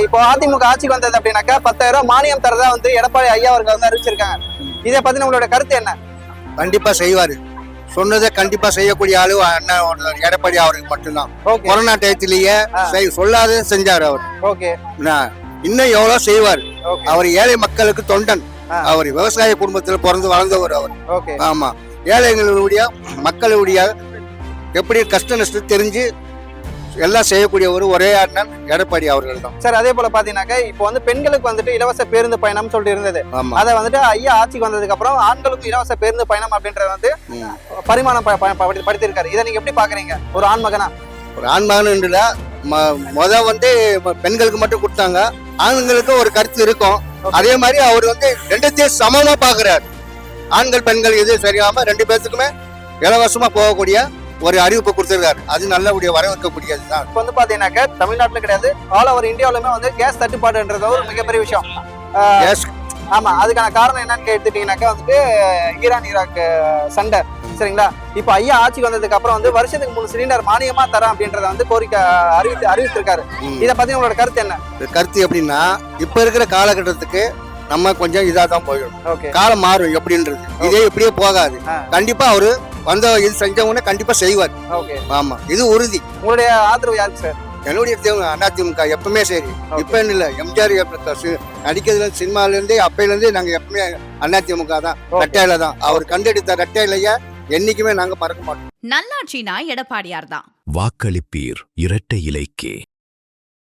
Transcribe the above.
இப்போ அதிமுக ஆட்சிக்கு வந்தது அப்படின்னாக்கா 10,000 ரூபாய் மானியம் தரதா வந்து எடப்பாடி ஐயா அவர்கள் வந்து அறிவிச்சிருக்காங்க. இதை பத்தி உங்களோட கருத்து என்ன? கண்டிப்பா செய்வாரு. சொன்னதை கண்டிப்பா செய்யக்கூடிய ஆளு அண்ணன் எடப்பாடி அவருக்கு மட்டும்தான். கொரோனா டயத்திலேயே சொல்லாத செஞ்சாரு அவர். இன்னும் எவ்வளவு செய்வார். அவர் ஏழை மக்களுக்கு தொண்டன். அவர் விவசாய குடும்பத்துல பிறந்து வளர்ந்தவர் அவர். ஆமா, ஏழைகளுடைய மக்களுடைய எப்படி கஷ்ட நஷ்டம் தெரிஞ்சு எல்லாம் செய்யக்கூடிய ஒரே அண்ணன் எடப்பாடி அவர்கள் தான் சார். அதே போல பாத்தீங்கன்னாக்க இப்போ வந்து பெண்களுக்கு வந்துட்டு இலவச பேருந்து பயணம் சொல்லிட்டு இருந்தது. அதை வந்துட்டு ஐயா ஆட்சிக்கு வந்ததுக்கு அப்புறம் ஆண்களுக்கும் இலவச பேருந்து பயணம் அப்படின்றத வந்து பரிமாணம் படுத்திருக்காரு. இதை நீங்க எப்படி பாக்குறீங்க ஒரு ஆண்மகனா? ஒரு ஆண்மகன் வந்து பெண்களுக்கு மட்டும் கொடுத்தாங்க, ஆண்களுக்கு ஒரு கருத்து இருக்கும். அதே மாதிரி அவர் வந்து ரெண்டுத்தையும் சமமா பாக்குறாரு. ஆண்கள் பெண்கள் எது சரியாம ரெண்டு பேர்த்துக்குமே இலவசமா போகக்கூடிய ஒரு அறிவிப்பு கொடுத்திருக்காரு. அது நல்லபடியா வரவேற்கக்கூடியது தான். இப்போ வந்து பாத்தீங்கன்னாக்க தமிழ்நாட்டுல கிடையாது, ஆல் ஓவர் இந்தியாவிலுமே வந்து கேஸ் தட்டுப்பாடுன்றது ஒரு மிகப்பெரிய விஷயம். ஆமா, அதுக்கான காரணம் என்னன்னு கேட்டுட்டீங்கன்னாக்கா வந்துட்டு ஈரான் ஈராக் சண்டை. சரிங்களா? இப்போ ஐயா ஆட்சிக்கு வந்ததுக்கு அப்புறம் வந்து வருஷத்துக்கு 3 சிலிண்டர் மானியமா தரேன் அப்படின்றத வந்து கோரிக்கை அறிவித்திருக்காரு. இதை பத்தி உங்களோட கருத்து என்ன? கருத்து எப்படின்னா, இப்ப இருக்கிற காலகட்டத்துக்கு நம்ம கொஞ்சம் இதா தான் போயிடும். காலம் மாறும் எப்படின்றது, இதே இப்படியே போகாது. கண்டிப்பா அவரு வந்த இது செஞ்சவங்க கண்டிப்பா செய்வார். ஆமா, இது உறுதி. உங்களுடைய ஆதரவு யாருக்கு சார்? என்னுடைய அதிமுக எப்பவுமே சரி. இப்ப இல்ல, எம்ஜிஆர் நடிக்கிறதுல சினிமால இருந்தே அப்பையில இருந்தே நாங்க எப்பவுமே அதிமுக தான், ரெட்டையில தான். அவர் கண்டெடுத்த ரெட்டையிலைய என்னைக்குமே நாங்க மறக்க மாட்டோம். நல்லாட்சினா எடப்பாடியார் தான். வாக்களிப்பீர் இரட்டை இலைக்கே.